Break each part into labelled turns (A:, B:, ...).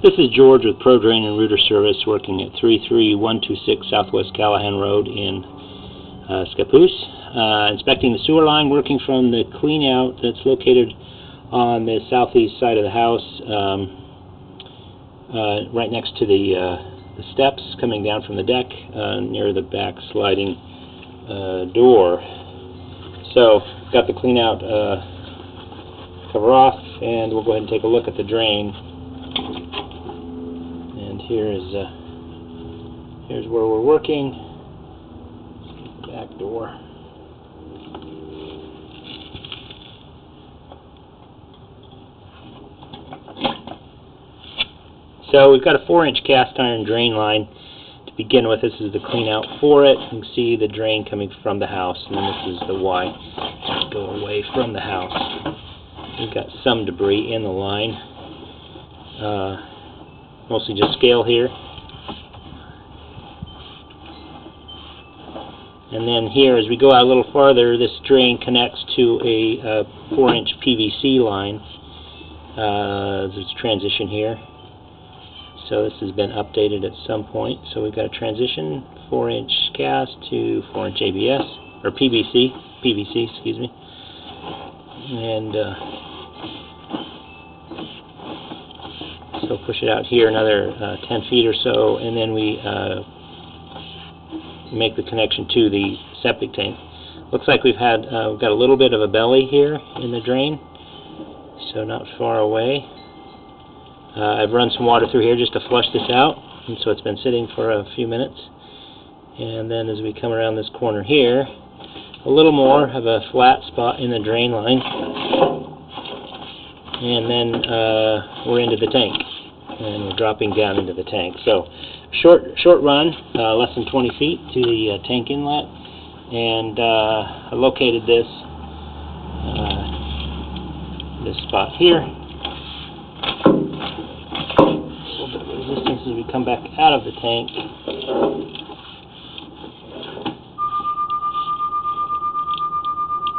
A: This is George with Pro Drain and Rooter Service, working at 33126 Southwest Callahan Road in Scappoose. Inspecting the sewer line, working from the clean-out that's located on the southeast side of the house, right next to the steps coming down from the deck, near the back sliding door. So, got the clean-out cover off, and we'll go ahead and take a look at the drain. And here's where we're working. Back door. So we've got a 4-inch cast iron drain line to begin with. This is the clean out for it. You can see the drain coming from the house, and then this is the Y. Go away from the house. We've got some debris in the line. Mostly just scale here. And then here, as we go out a little farther, this drain connects to a 4-inch PVC line. There's a transition here. So this has been updated at some point. So we've got a transition, 4-inch cast to 4-inch ABS, or PVC, excuse me. And so push it out here another 10 feet or so, and then we make the connection to the septic tank. Looks like we've got a little bit of a belly here in the drain, so not far away. I've run some water through here just to flush this out, and so it's been sitting for a few minutes. And then as we come around this corner here, a little more of a flat spot in the drain line, and then we're into the tank, and we're dropping down into the tank. So short run, less than 20 feet to the tank inlet, and I located this spot here. A little bit of resistance as we come back out of the tank.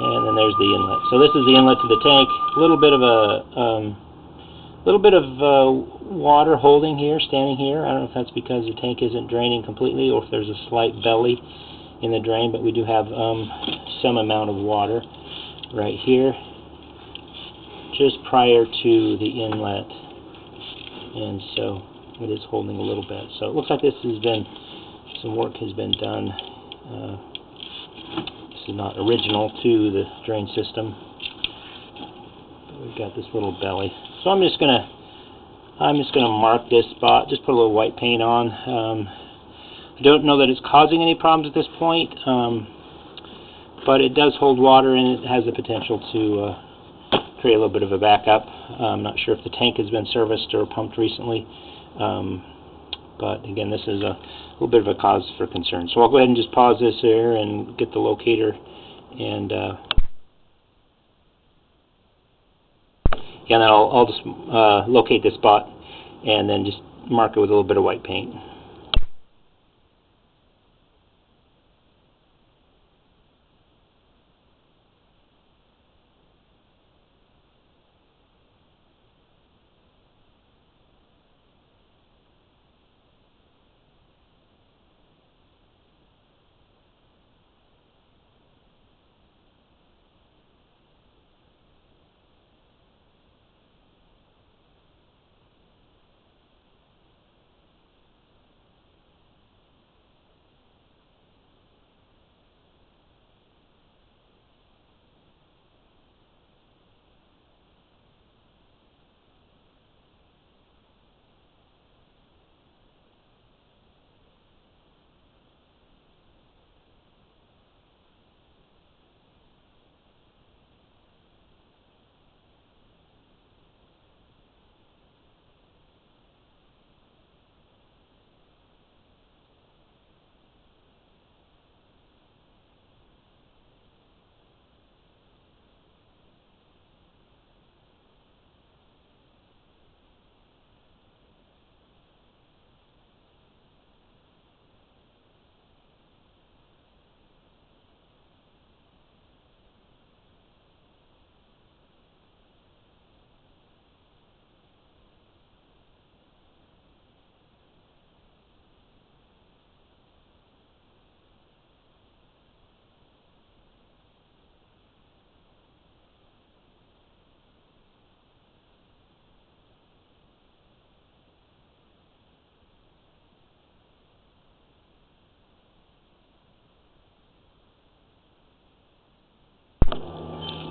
A: And then there's the inlet. So this is the inlet to the tank. A little bit of water holding here, standing here. I don't know if that's because the tank isn't draining completely, or if there's a slight belly in the drain, but we do have some amount of water right here, just prior to the inlet, and so it is holding a little bit. So it looks like some work has been done. This is not original to the drain system, but we've got this little belly. So I'm just gonna mark this spot. Just put a little white paint on. I don't know that it's causing any problems at this point, but it does hold water, and it has the potential to create a little bit of a backup. I'm not sure if the tank has been serviced or pumped recently, but again, this is a little bit of a cause for concern. So I'll go ahead and just pause this here and get the locator, and then I'll just locate this spot and then just mark it with a little bit of white paint.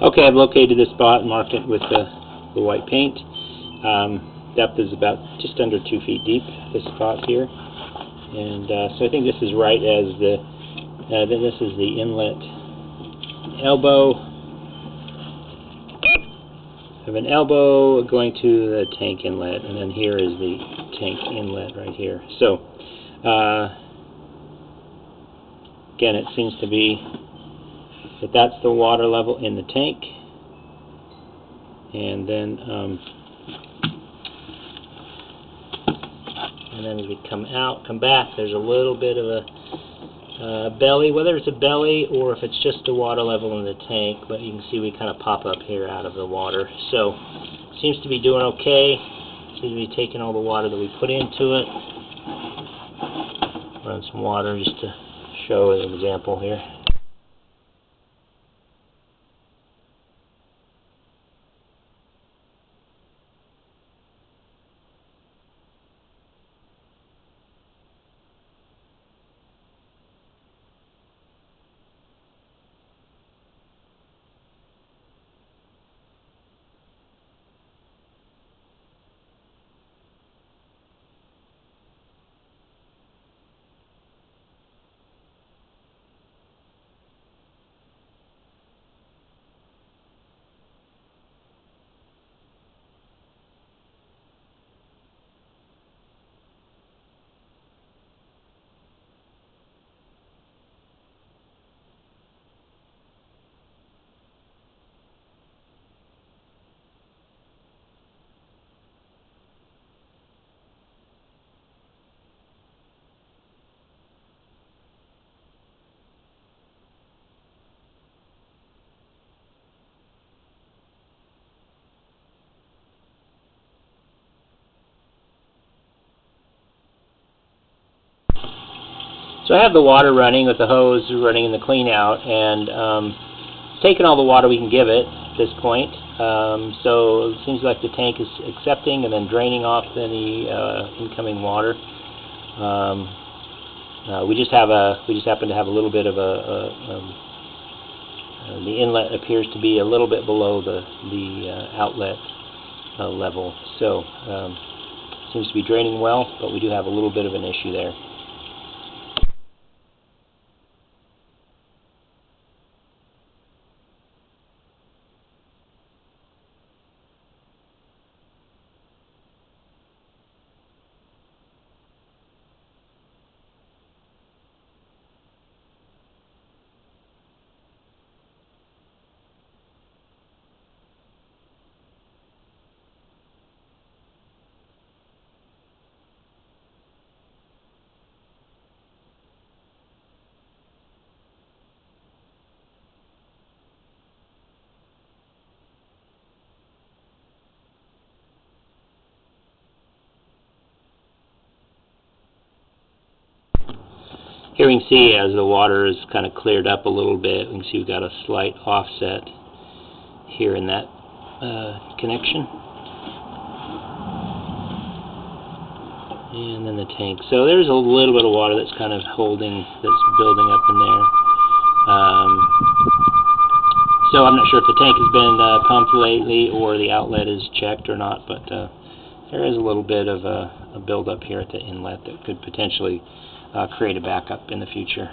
A: Okay, I've located this spot and marked it with the white paint. Depth is about just under 2 feet deep, this spot here. And so I think this is right as then this is the inlet elbow. I have an elbow going to the tank inlet, and then here is the tank inlet right here. So again, it seems to be that that's the water level in the tank. And then as we come back, there's a little bit of a belly, whether it's a belly or if it's just the water level in the tank, but you can see we kind of pop up here out of the water. So seems to be doing okay. Seems to be taking all the water that we put into it. Run some water just to show an example here. So I have the water running with the hose running in the clean out, and taking all the water we can give it at this point. So it seems like the tank is accepting and then draining off any incoming water. We just happen to have a little bit of the inlet appears to be a little bit below the outlet level. So seems to be draining well, but we do have a little bit of an issue there. Here we can see as the water is kind of cleared up a little bit, we can see we've got a slight offset here in that connection. And then the tank. So there's a little bit of water that's kind of holding, that's building up in there. So I'm not sure if the tank has been pumped lately or the outlet is checked or not, but there is a little bit of a buildup here at the inlet that could potentially create a backup in the future.